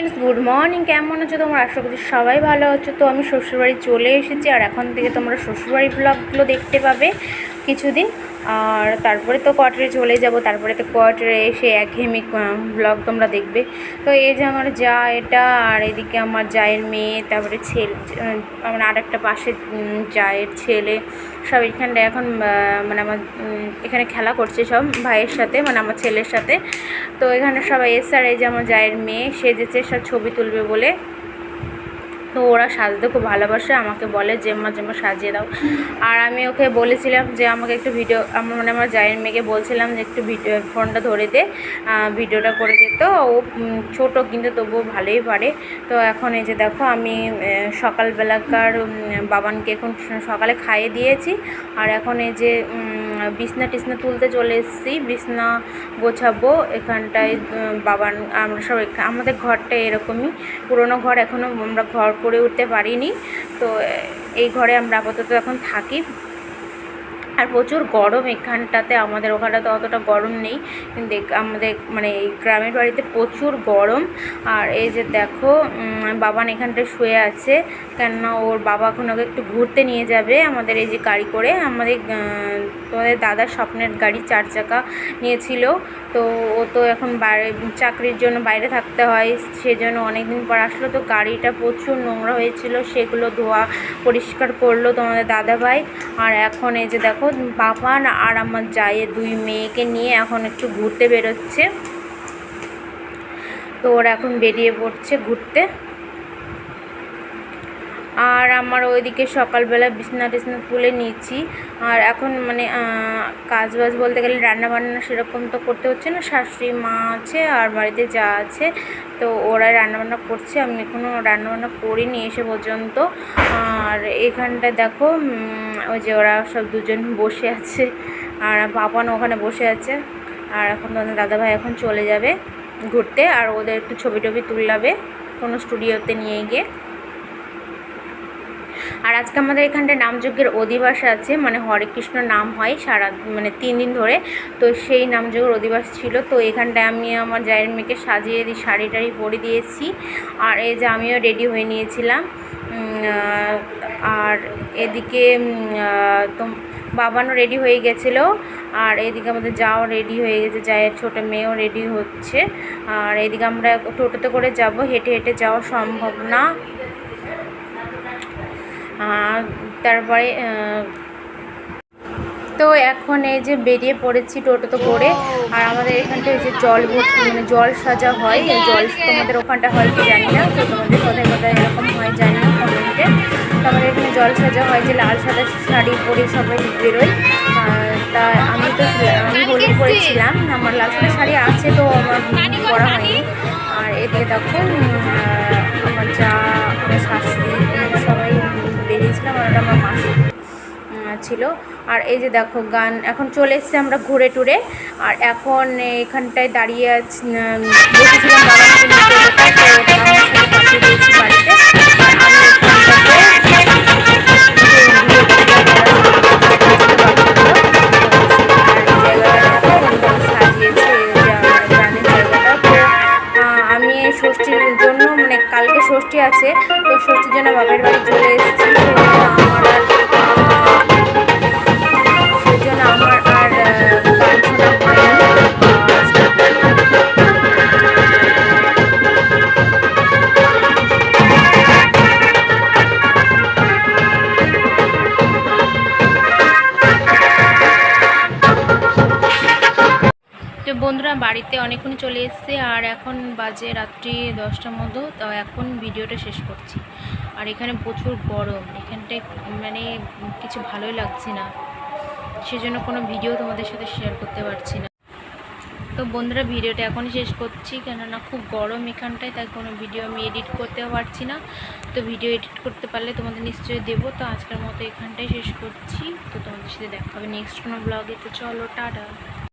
Friends, good morning. কেমন আছো তোমরা? আশা করছি সবাই ভালো আছো। তো আমি শ্বশুরবাড়ি চলে এসেছি, আর এখন থেকে তোমরা শ্বশুরবাড়ি ব্লগগুলো দেখতে পাবে কিছুদিন। আর তারপরে তো কোয়ার্টারে চলে যাব, তারপরে তো কোয়ার্টারে এসে একঘেয়েমি ব্লগ তোমরা দেখবে। তো এই যে আমার যা এটা, আর এদিকে আমার জায়ের মেয়ে, তারপরে ছেলে, আমার আর একটা পাশে জায়ের ছেলে, সব এখানটায় এখন মানে আমার এখানে খেলা করছে সব ভাইয়ের সাথে, মানে আমার ছেলের সাথে। তো এখানে সবাই এসে, আর এই যে আমার জায়ের মেয়ে সেজেছে সব ছবি তুলবে বলে। তো ওরা সাজতে খুব ভালোবাসে, আমাকে বলে যে মা সাজিয়ে দাও। আর আমি ওকে বলেছিলাম যে আমাকে একটু ভিডিও, আমার জায়ের মেয়েকে বলছিলাম যে একটু ভিডিও ফোনটা ধরে দে, ভিডিওটা করে দিত। ও ছোটো কিন্তু তবুও ভালোই পারে। তো এখন এই যে দেখো, আমি সকালবেলাকার বাবানকে এখন সকালে খাইয়ে দিয়েছি, আর এখন এই যে বিছনা টিছনা তুলতে চলে এসেছি, বিছনা গোছাবো এখানটায়। বাবান আমরা সব, আমাদের ঘরটা এরকমই পুরোনো ঘর, এখনও আমরা ঘর করে উঠতে পারিনি। তো এই ঘরে আমরা আপাতত এখন থাকি। আর প্রচুর গরম এখানটাতে, আমাদের ওখানটাতে অতটা গরম নেই, কিন্তু আমাদের মানে এই গ্রামের বাড়িতে প্রচুর গরম। আর এই যে দেখো, বাবান এখানটায় শুয়ে আছে, কেননা ওর বাবা এখন ওকে একটু ঘুরতে নিয়ে যাবে আমাদের এই যে গাড়ি করে। তোমাদের দাদার স্বপ্নের গাড়ি 4 চাকা নিয়েছিল। তো ও তো এখন বাইরে চাকরির জন্য বাইরে থাকতে হয়, সেজন্য অনেক দিন পর আসলো। তো গাড়িটা প্রচুর নোংরা হয়েছিল, সেগুলো ধোয়া পরিষ্কার করলো তোমাদের দাদাভাই। আর এখন এই যে দেখো, বাবান আর আমার জায়ের 2 মেয়েকে নিয়ে এখন একটু ঘুরতে বেরোচ্ছে। তো ওরা এখন বেরিয়ে পড়ছে ঘুরতে। আর আমার ওইদিকে সকালবেলা বিছনা টিছনা তুলে নিয়েছি। আর এখন মানে কাজবাজ বলতে গেলে রান্নাবান্না সেরকম তো করতে হচ্ছে না, শাশুড়ি মা আছে আর বাড়িতে যা আছে, তো ওরা রান্নাবান্না করছে। আমি এখনও রান্নাবান্না করিনি এসে পর্যন্ত। আর এখানটায় দেখো, ওই যে ওরা সব দুজন বসে আছে, আর বাবান ওখানে বসে আছে। আর এখন তোমাদের দাদাভাই এখন চলে যাবে ঘুরতে, আর ওদের একটু ছবি টবি তুলাবে কোনো স্টুডিওতে নিয়ে গিয়ে। আর আজকে আমাদের এখানটায় নামযজ্ঞের অধিবাস আছে, মানে হরে কৃষ্ণ নাম হয় সারা মানে 3 দিন ধরে। তো সেই নামযজ্ঞের অধিবাস ছিল। তো এখানটায় আমি আমার জায়ের মেয়েকে সাজিয়ে দিই, শাড়ি টাড়ি পরে দিয়েছি। আর এই যে আমিও রেডি হয়ে নিয়েছিলাম। আর এদিকে তো বাবানও রেডি হয়ে গেছিলো, আর এদিকে আমাদের যাও রেডি হয়ে গেছে, জায়ের ছোটো মেয়েও রেডি হচ্ছে। আর এদিকে আমরা টোটোতে করে যাব, হেঁটে হেঁটে যাওয়া সম্ভব না। তারপরে তো এখন এই যে বেরিয়ে পড়েছি টোটোতে করে। আর আমাদের এখানটায় যে জল ভর্তি মানে জল সাজা হয়, জল তোমাদের ওখানটা হয় কি জানি না, তো তোমাদের কোথায় কোথায় এরকম হয় জানি না, কমেন্টে। তো আমাদের এখানে জল সাজা হয়, যে লাল সাদা শাড়ি পরে সবাই বেরোয়। তা আমি হলুদ পরেছিলাম, আমার লাল সাদা শাড়ি আছে, তো আমার পরা হয়নি। আর এদিকে দেখো, আমার যা, আমার শাশুড়ি, সবাই বেরিয়েছিলাম, আর আমার মাসি ছিল। আর এই যে দেখো, গান এখন চলে এসছে, আমরা ঘুরে টুরে। আর এখন এখানটায় দাঁড়িয়ে বসেছিলাম বাবাকে নিতে, তো ওটা আমার সাথে পাঠিয়ে দিয়েছি বাড়িতে। আর আমি আমি ষষ্ঠীর জন্য, মানে কালকে ষষ্ঠী আছে, তো ষষ্ঠীর জন্য বাপের বাড়ি চলে এসেছি। বন্ধুরা বাড়িতে অনেকক্ষণ চলে এসেছে, আর এখন বাজে রাত্রি 10টার মতো। তো এখন ভিডিওটা শেষ করছি। আর এখানে প্রচুর গরম, এখানটায় মানে কিছু ভালোই লাগছে না, সেজন্য কোনো ভিডিও তোমাদের সাথে শেয়ার করতে পারছি না। তো বন্ধুরা ভিডিওটা এখনই শেষ করছি, কেননা খুব গরম এখানটায়, তাই কোনো ভিডিও আমি এডিট করতেও পারছি না। তো ভিডিও এডিট করতে পারলে তোমাদের নিশ্চয়ই দেবো। তো আজকের মতো এখানটাই শেষ করছি। তো তোমাদের সাথে দেখা হবে নেক্সট কোনো ব্লগে। তো চলো, টাটা।